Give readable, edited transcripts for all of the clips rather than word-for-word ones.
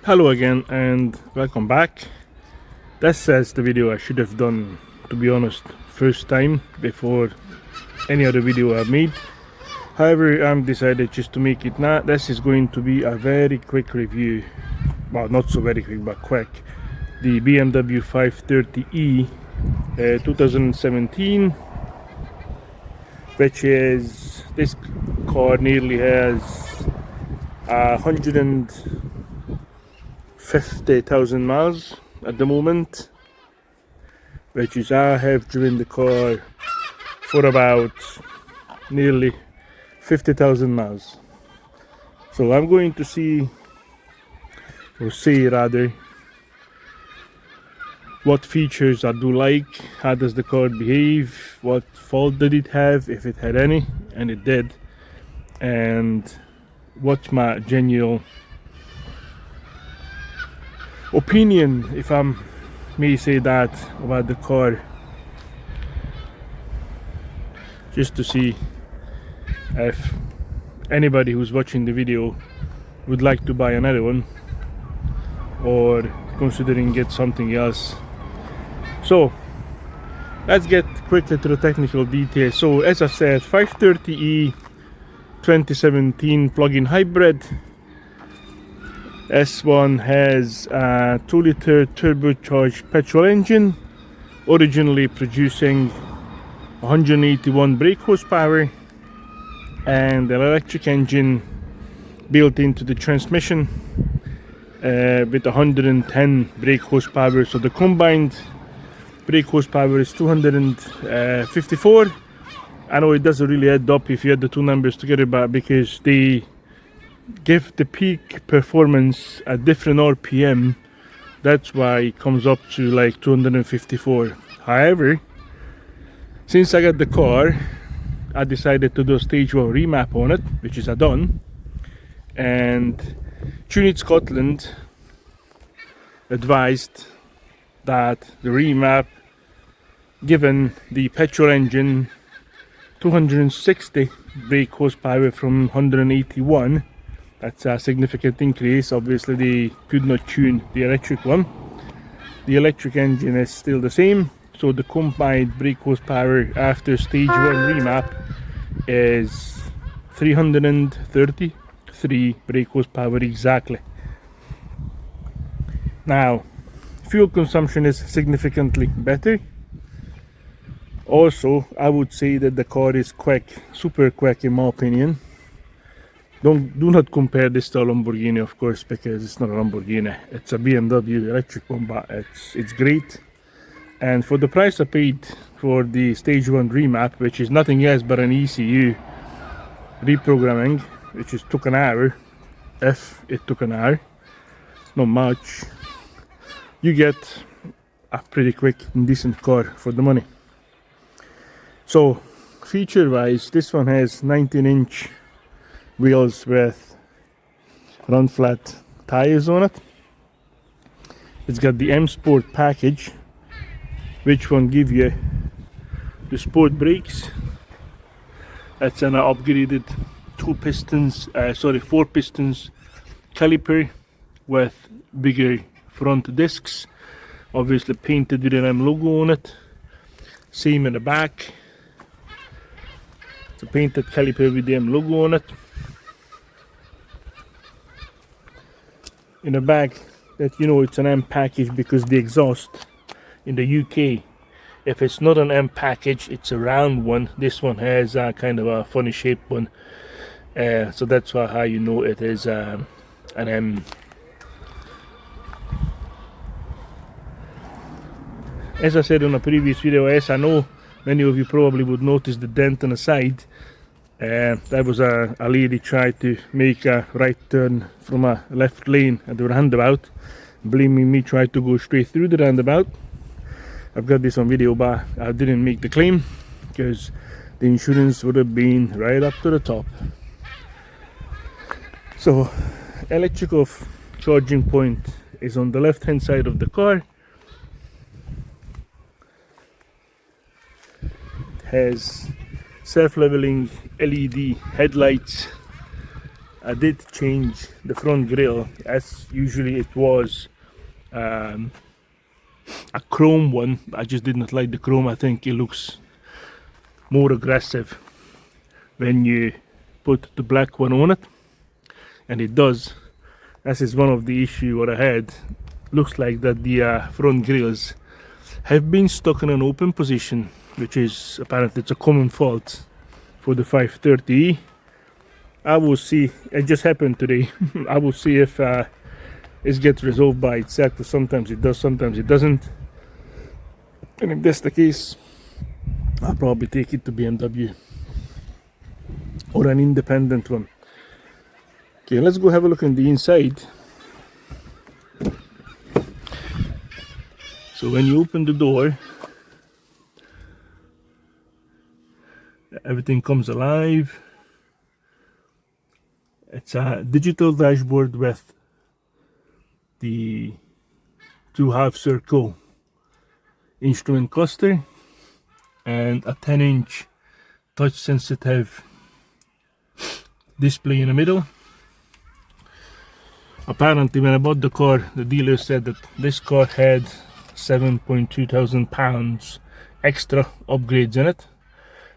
Hello again and welcome back. This is the video I should have done, to be honest, first time before any other video I've made. However, I'm decided just to make it now. This is going to be a very quick review. Well, not so very quick, but quick. The BMW530e 2017, which is, this car nearly has 150,000 miles at the moment, which is, I have driven the car for about nearly 50,000 miles. So I'm going to see, or say rather, what features I do like, how does the car behave, what fault did it have, if it had any, and it did, and what's my genuine opinion, if I may say that, about the car, just to see if anybody who's watching the video would like to buy another one or considering get something else. So let's get quickly to the technical details. So as I said, 530e 2017 plug-in hybrid. This one has a 2-liter turbocharged petrol engine, originally producing 181 brake horsepower, and an electric engine built into the transmission with 110 brake horsepower. So the combined brake horsepower is 254. I know it doesn't really add up if you add the two numbers together, but because they give the peak performance at different RPM, that's why it comes up to like 254. However, since I got the car, I decided to do a stage 1 remap on it, which is I done, and Tunit Scotland advised that the remap, given the petrol engine 260 brake horsepower from 181, that's a significant increase. Obviously they could not tune the electric one. The electric engine is still the same, so the combined brake horsepower after stage 1 remap is 333 brake horsepower exactly. Now, fuel consumption is significantly better. Also, I would say that the car is quick, super quick in my opinion. Do not compare this to a Lamborghini, of course, because it's not a Lamborghini. It's a BMW electric one, but it's great. And for the price I paid for the stage 1 remap, which is nothing else but an ECU reprogramming, which is took an hour, if it took an hour, not much, you get a pretty quick and decent car for the money. So feature wise, this one has 19-inch wheels with run flat tires on it. It's got the M Sport package, which one give you the sport brakes. That's an upgraded 4 pistons caliper with bigger front discs, obviously painted with an M logo on it. Same in the back, it's a painted caliper with the M logo on it. In the back, that you know it's an M package because the exhaust in the UK, if it's not an M package, it's a round one. This one has a kind of a funny shaped one, so that's why how you know it is an M. As I said on a previous video, yes, I know many of you probably would notice the dent on the side. That was a lady tried to make a right turn from a left lane at the roundabout, blaming me, tried to go straight through the roundabout. I've got this on video, but I didn't make the claim because the insurance would have been right up to the top. So electrical charging point is on the left hand side of the car. It has self-leveling LED headlights I did change the front grille, as usually it was a chrome one. I just did not like the chrome. I think it looks more aggressive when you put the black one on it, and it does. That is one of the issue what I had. Looks like that the front grills have been stuck in an open position, which is apparently it's a common fault for the 530e. I will see. It just happened today. I will see if it gets resolved by itself. Sometimes it does, sometimes it doesn't. And if that's the case, I'll probably take it to BMW or an independent one. Okay, let's go have a look on the inside. So when you open the door, everything comes alive. It's a digital dashboard with the 2.5 circle instrument cluster and a 10-inch touch sensitive display in the middle. Apparently when I bought the car, the dealer said that this car had 7.2 thousand pounds extra upgrades in it,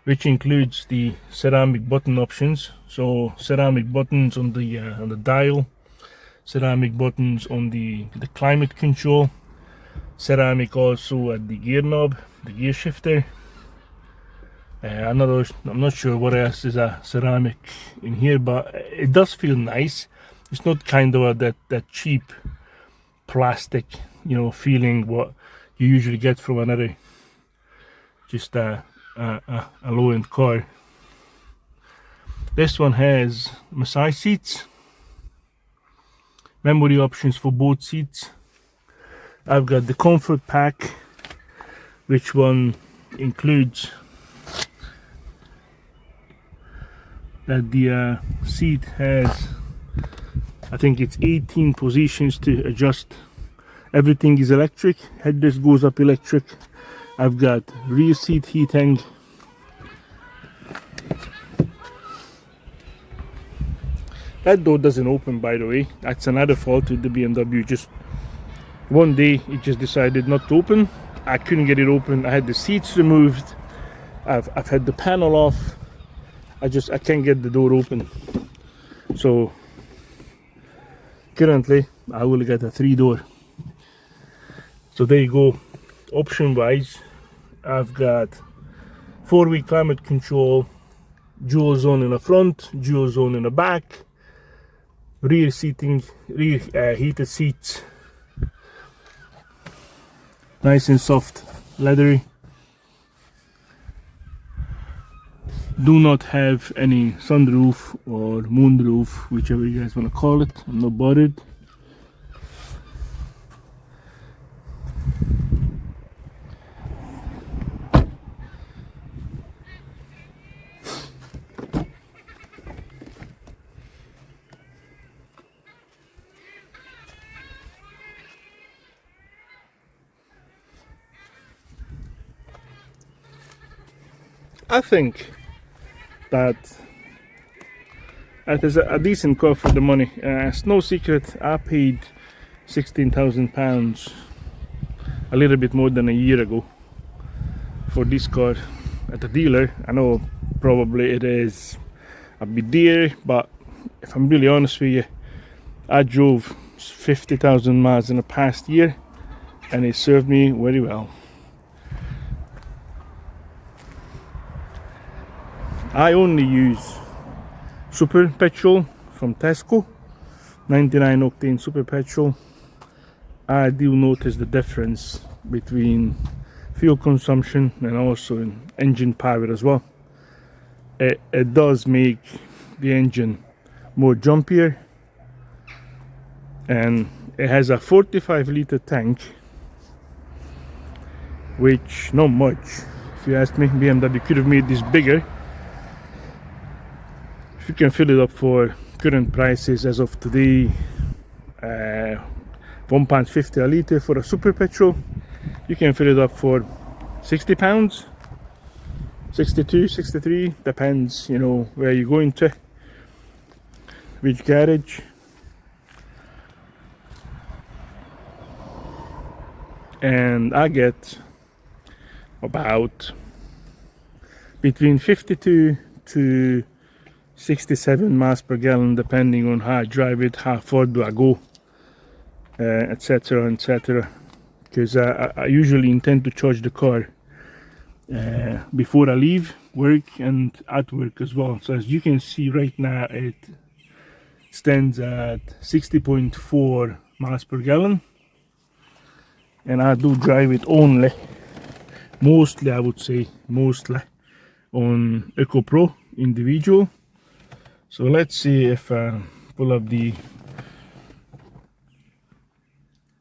which includes the ceramic button options. So ceramic buttons on the dial, ceramic buttons on the climate control, ceramic also at the gear knob, the gear shifter. I'm not sure what else is a ceramic in here, but it does feel nice. It's not kind of that cheap plastic, you know, feeling what you usually get from another just a low-end car. This one has massage seats, memory options for both seats. I've got the comfort pack, which one includes that the seat has, I think it's 18 positions to adjust. Everything is electric. Headrest goes up electric. I've got rear seat heating. That door doesn't open, by the way. That's another fault with the BMW. Just one day it just decided not to open. I couldn't get it open. I had the seats removed. I've had the panel off. I can't get the door open. So currently I will get a 3-door. So there you go. Option wise, I've got 4-way climate control, dual zone in the front, dual zone in the back, rear seating, rear heated seats, nice and soft, leathery. Do not have any sunroof or moonroof, whichever you guys want to call it. I'm not bothered. I think that it is a decent car for the money. It's no secret, I paid £16,000, a little bit more than a year ago, for this car at the dealer. I know probably it is a bit dear, but if I'm really honest with you, I drove 50,000 miles in the past year and it served me very well. I only use super petrol from Tesco, 99 octane super petrol. I do notice the difference between fuel consumption and also in engine power as well. It does make the engine more jumpier, and it has a 45-litre tank, which not much. If you ask me, BMW could have made this bigger. If you can fill it up for current prices as of today, £1.50 a litre for a super petrol, you can fill it up for £60, 62, 63, depends, you know, where you're going to. which garage. And I get about between 52 to 67 miles per gallon, depending on how I drive it, how far do I go, etc, etc. Because I usually intend to charge the car before I leave work and at work as well. So as you can see right now, it stands at 60.4 miles per gallon, and I do drive it only, mostly, I would say mostly, on Eco Pro individual. So let's see if I pull up the,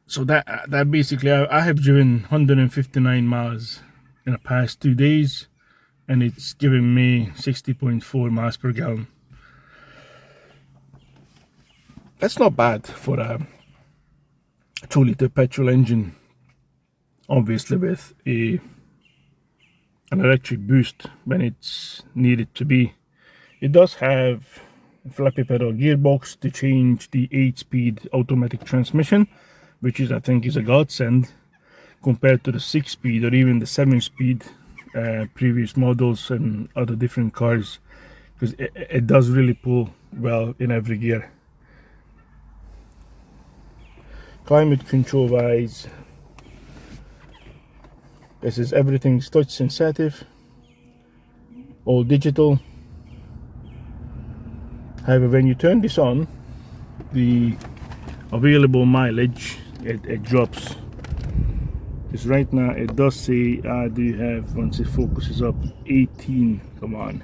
so that basically I have driven 159 miles in the past 2 days, and it's giving me 60.4 miles per gallon. That's not bad for a 2-liter petrol engine, obviously with an electric boost when it's needed to be. It does have a flappy pedal gearbox to change the 8-speed automatic transmission, which is, I think, is a godsend compared to the 6-speed or even the 7-speed previous models and other different cars, because it does really pull well in every gear. Climate control wise, this is everything's touch sensitive, all digital. However, when you turn this on, the available mileage it drops. Because right now it does say I do have, once it focuses up, 18, come on,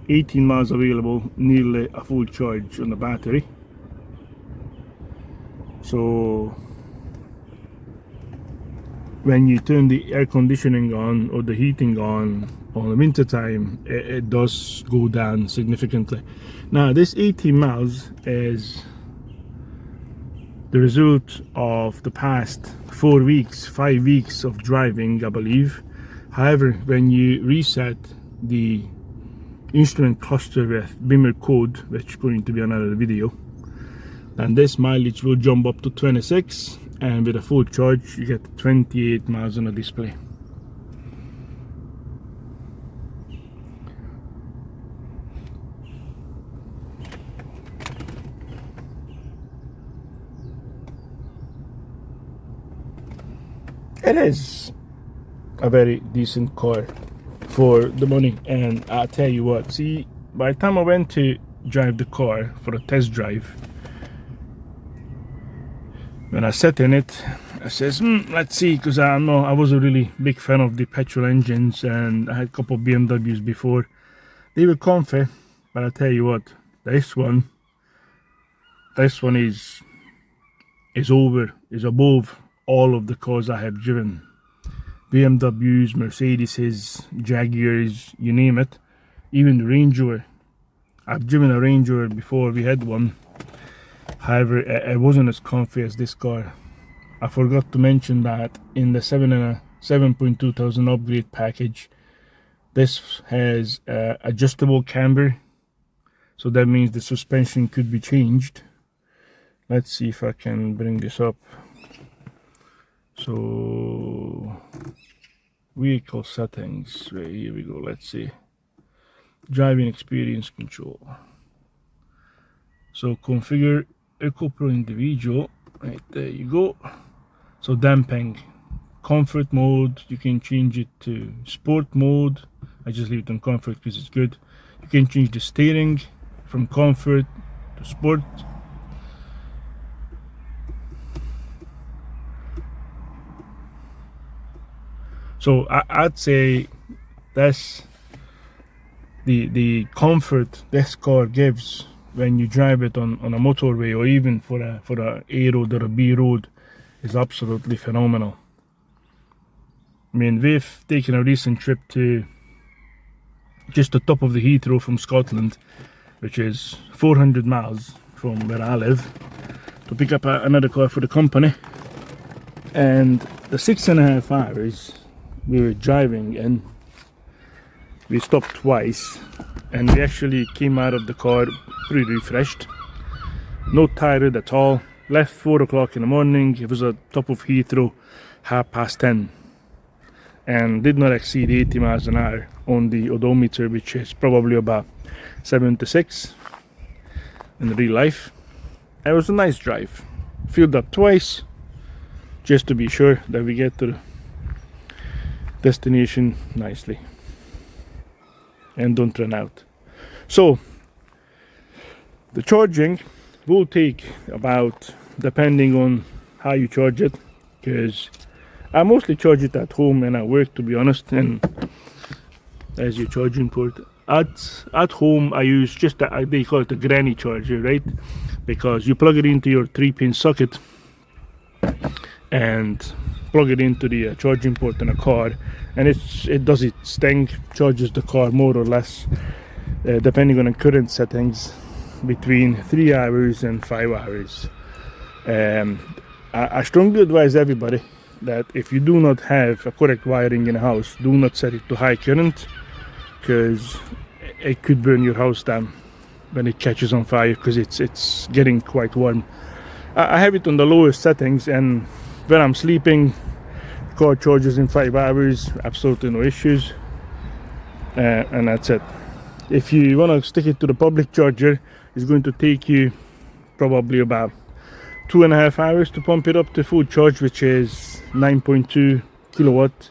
18 miles available, nearly a full charge on the battery. So when you turn the air conditioning on or the heating on the winter time, it does go down significantly. Now this 18 miles is the result of the past 4 weeks, 5 weeks of driving, I believe. However, when you reset the instrument cluster with Beamer code, which is going to be another video, then this mileage will jump up to 26, and with a full charge you get 28 miles on the display. It is a very decent car for the money, and I'll tell you what, see, by the time I went to drive the car for a test drive, when I sat in it, I says, let's see, because I was a really big fan of the petrol engines, and I had a couple of BMWs before. They were comfy, but I tell you what, this one is above all of the cars I have driven. BMWs, Mercedes, Jaguars, you name it. Even the Range Rover. I've driven a Range Rover before, we had one. However, it wasn't as comfy as this car. I forgot to mention that in the 7.2 thousand upgrade package, this has adjustable camber, so that means the suspension could be changed. Let's see if I can bring this up. So vehicle settings, right, here we go. Let's see, driving experience control. So configure Eco Pro individual, right there you go. So damping, comfort mode, you can change it to sport mode. I just leave it on comfort because it's good. You can change the steering from comfort to sport. So I'd say that's the comfort this car gives when you drive it on a motorway, or even for a A road or a B road, is absolutely phenomenal. I mean, we've taken a recent trip to just the top of the Heathrow from Scotland, which is 400 miles from where I live, to pick up another car for the company. And the 6.5 hours we were driving, and we stopped twice, and we actually came out of the car pretty refreshed. No tired at all. Left 4 o'clock in the morning. It was at top of Heathrow 10:30, and did not exceed 80 miles an hour on the odometer, which is probably about 76 in real life. It was a nice drive. Filled up twice just to be sure that we get to the destination nicely and don't run out. So the charging will take about, depending on how you charge it, because I mostly charge it at home and at work, to be honest, and as your charging port. At home I use just they call it a granny charger, right? Because you plug it into your 3-pin socket and plug it into the charging port in a car, and it does its thing, charges the car more or less, depending on the current settings, between 3 hours and 5 hours. I strongly advise everybody that if you do not have a correct wiring in a house, do not set it to high current, because it could burn your house down when it catches on fire, because it's getting quite warm. I have it on the lowest settings, and when I'm sleeping, the car charges in 5 hours, absolutely no issues, and that's it. If you want to stick it to the public charger, it's going to take you probably about 2.5 hours to pump it up to full charge, which is 9.2 kilowatt,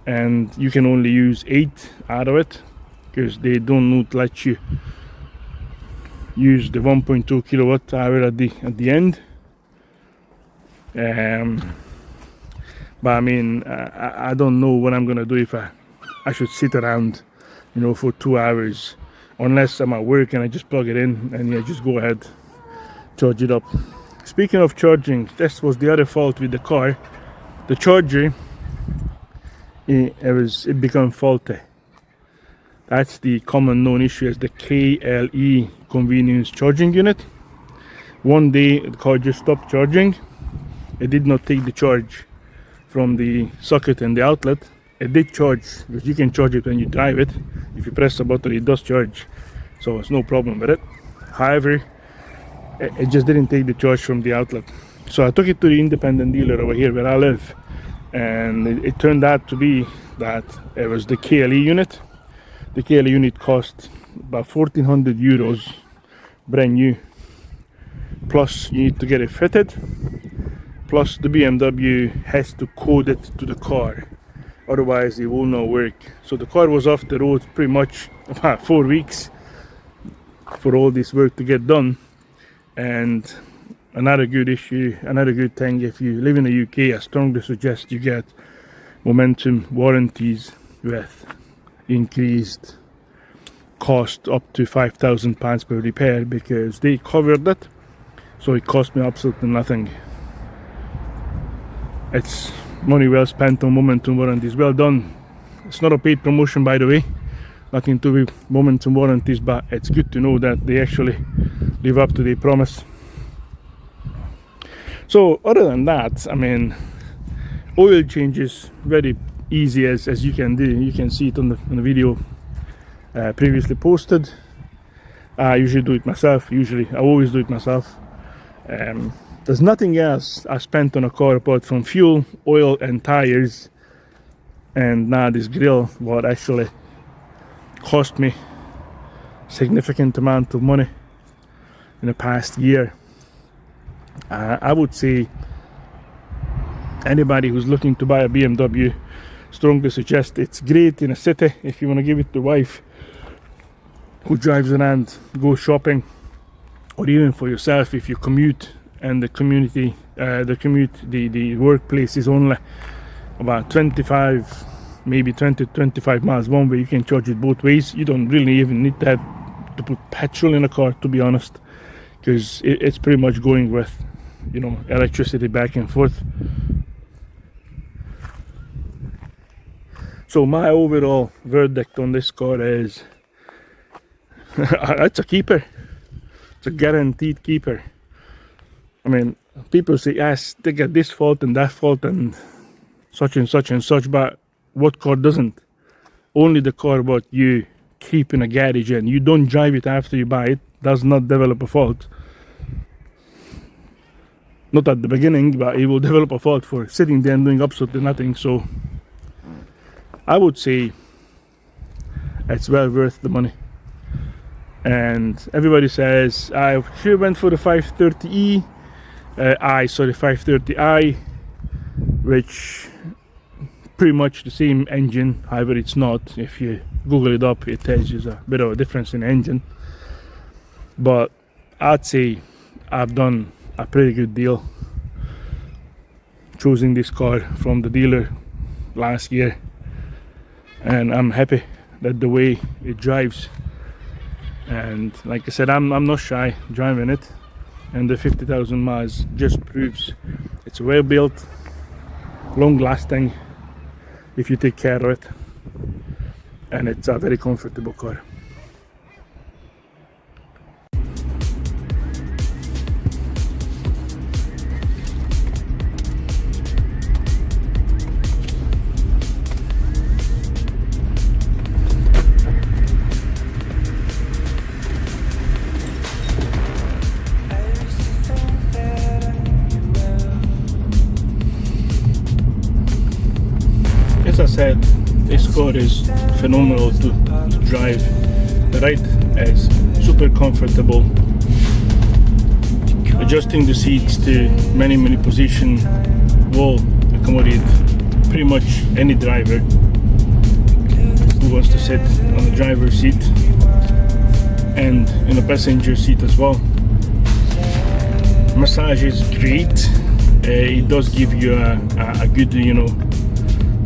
and you can only use 8 out of it, because they don't let you use the 1.2 kilowatt hour at the end. But I mean, I don't know what I'm gonna do if I should sit around, for 2 hours, unless I'm at work and I just plug it in and just go ahead, charge it up. Speaking of charging, this was the other fault with the car. The charger, it became faulty. That's the common known issue as the KLE, convenience charging unit. One day the car just stopped charging. It did not take the charge from the socket and the outlet. It did charge, because you can charge it when you drive it. If you press the button, it does charge, so it's no problem with it. However, it just didn't take the charge from the outlet. So I took it to the independent dealer over here where I live, and it turned out to be that it was the KLE unit. The KLE unit cost about 1,400 euros, brand new. Plus you need to get it fitted. Plus the BMW has to code it to the car, otherwise it will not work. So the car was off the road pretty much about 4 weeks for all this work to get done. And another good thing, if you live in the UK, I strongly suggest you get momentum warranties with increased cost up to £5,000 per repair, because they covered that, so it cost me absolutely nothing. It's money well spent on momentum warranties. Well done. It's not a paid promotion, by the way, nothing to do with momentum warranties, but it's good to know that they actually live up to their promise. So other than that, I mean, oil changes very easy as you can do. You can see it on the video previously posted. I usually do it myself. I always do it myself. There's nothing else I spent on a car apart from fuel, oil and tires, and now this grill, what actually cost me significant amount of money in the past year. I would say anybody who's looking to buy a BMW, strongly suggest. It's great in a city if you want to give it to wife who drives around, go shopping, or even for yourself if you commute and the workplace is only about 25, maybe 20-25 miles one way. You can charge it both ways. You don't really even need to put petrol in a car, to be honest, because it's pretty much going with electricity back and forth. So my overall verdict on this car is it's a keeper. It's a guaranteed keeper. I mean, people say, yes, they get this fault and that fault and such and such and such, but what car doesn't? Only the car what you keep in a garage and you don't drive it after you buy it. does not develop a fault, not at the beginning, but it will develop a fault for sitting there and doing absolutely nothing. So I would say it's well worth the money. And everybody says I should went for the 530e, 530i, which pretty much the same engine. However, it's not. If you Google it up, it tells you a bit of a difference in engine. But I'd say I've done a pretty good deal choosing this car from the dealer last year, and I'm happy that the way it drives. And like I said, I'm not shy driving it, and the 50,000 miles just proves it's well built, long lasting if you take care of it, and it's a very comfortable car. As I said, this car is phenomenal to drive. The ride is super comfortable. Adjusting the seats to many positions will accommodate pretty much any driver who wants to sit on the driver's seat and in a passenger seat as well. Massage is great. It does give you a good,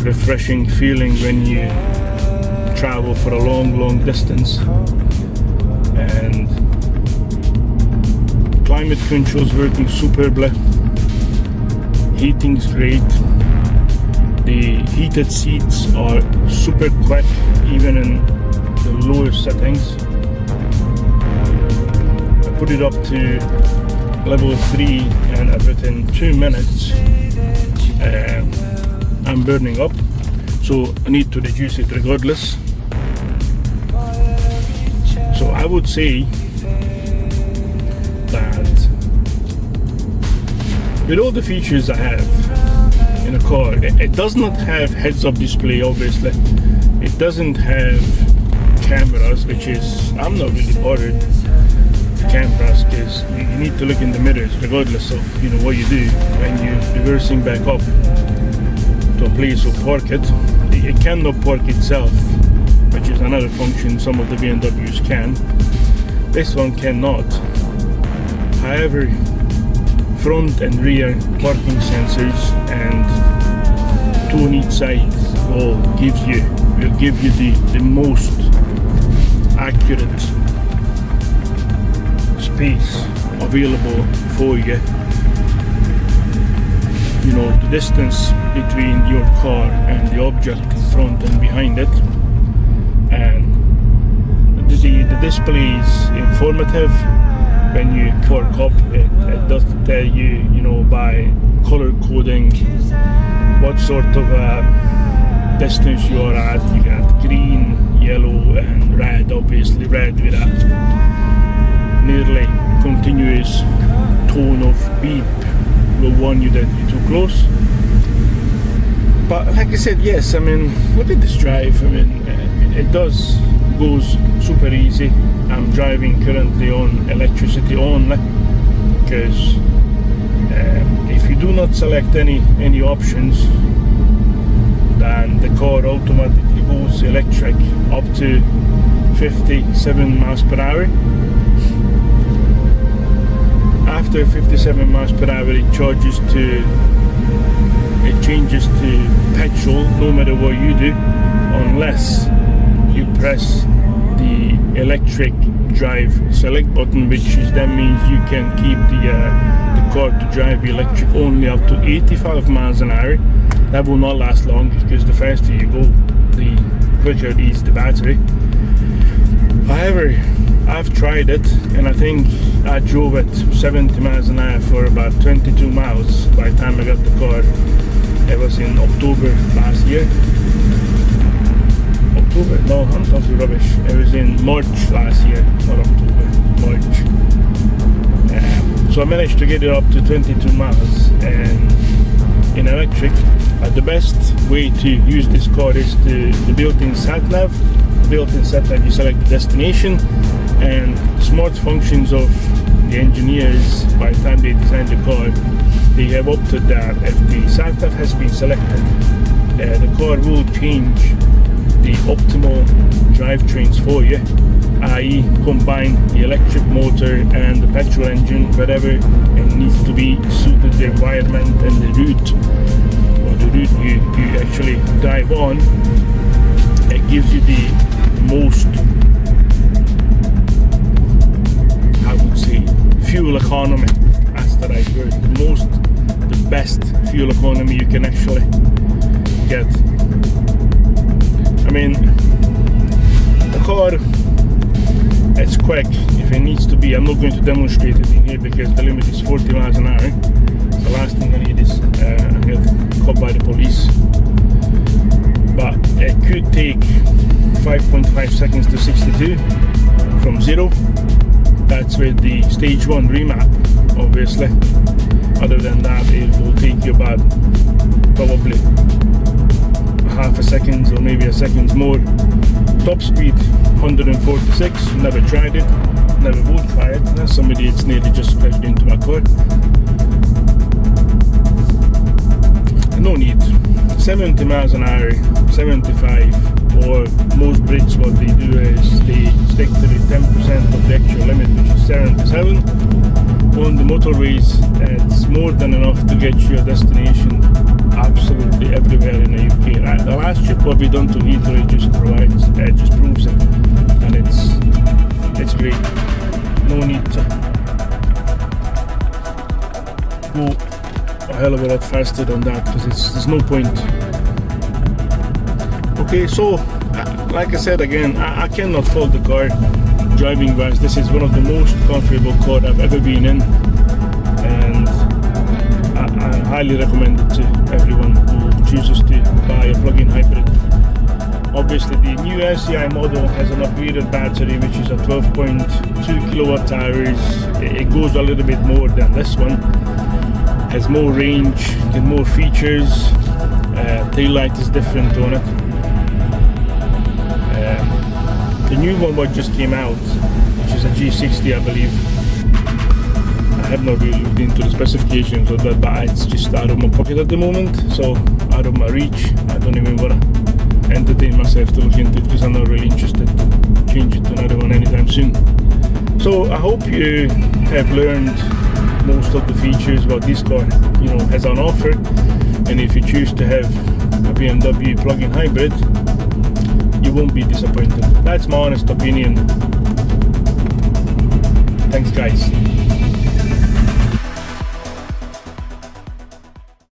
refreshing feeling when you travel for a long distance. And climate control's working superbly. Heating's great. The heated seats are super quick even in the lower settings. I put it up to level 3 and within 2 minutes I'm burning up, so I need to reduce it regardless. So I would say that with all the features I have in a car, it does not have heads-up display, obviously. It doesn't have cameras, which is, I'm not really bothered with cameras, because you need to look in the mirrors regardless of what you do when you're reversing back up to a place or park it. It cannot park itself, which is another function some of the BMWs can. This one cannot. However, front and rear parking sensors and two on each side will give you the most accurate space available for you. The distance between your car and the object in front and behind it. And the display is informative. When you park up, it does tell you, by color coding what sort of distance you are at. You got green, yellow and red, obviously red with a nearly continuous tone of beep will warn you that you're too close. But like I said, yes, look at this drive. It goes super easy. I'm driving currently on electricity only, because if you do not select any options, then the car automatically goes electric up to 57 miles per hour. After 57 miles per hour, it changes to petrol, no matter what you do, unless you press the electric drive select button, that means you can keep the car to drive electric only up to 85 miles an hour. That will not last long, because the faster you go, the quicker it is the battery. However, I've tried it, and I think I drove at 70 miles an hour for about 22 miles by the time I got the car. It was in October last year. October? No, I'm talking rubbish. It was in March last year, not October, March. So I managed to get it up to 22 miles, and in electric, the best way to use this car is the built-in sat-nav. Built-in sat-nav, you select the destination, and smart functions of the engineers, by the time they designed the car, they have opted that if the sat-nav has been selected, the car will change the optimal drivetrains for you, i.e. combine the electric motor and the petrol engine, wherever it needs to be suited the environment and the route, or the route you actually drive on. It gives you the most, I would say, fuel economy. That's the right word. The best fuel economy you can actually get. I mean, the car, it's quick if it needs to be. I'm not going to demonstrate it in here because the limit is 40 miles an hour. The last thing I need is get caught by the police. But it could take 5.5 seconds to 62 from 0. That's with the stage 1 remap, obviously. Other than that, it will take you about probably half a second or maybe a second more. Top speed 146. Never tried it, never would try it. There's somebody it's nearly just crashed into my car. No need. 70 miles an hour, 75, or most Brits, what they do is they stick to the 10% of the actual limit, which is 77. On the motorways, it's more than enough to get you a destination absolutely everywhere in the UK. The last trip what we done to Heathrow, it just proves it, and it's great. No need to go a hell of a lot faster than that, because there's no point. Okay, so like I said again, I cannot fault the car driving wise. This is one of the most comfortable cars I've ever been in, and I highly recommend it to everyone who chooses to buy a plug-in hybrid. Obviously the new SCI model has an upgraded battery, which is a 12.2 kilowatt hours. It goes a little bit more than this one. Has more range, get more features. Tail light is different on it. The new one what just came out, which is a G60, I believe. I have not really looked into the specifications of that, but it's just out of my pocket at the moment, so out of my reach. I don't even want to entertain myself to look into it because I'm not really interested to change it to another one anytime soon. So I hope you have learned most of the features what this car has on offer, and if you choose to have a BMW plug-in hybrid, you won't be disappointed. That's my honest opinion. Thanks guys.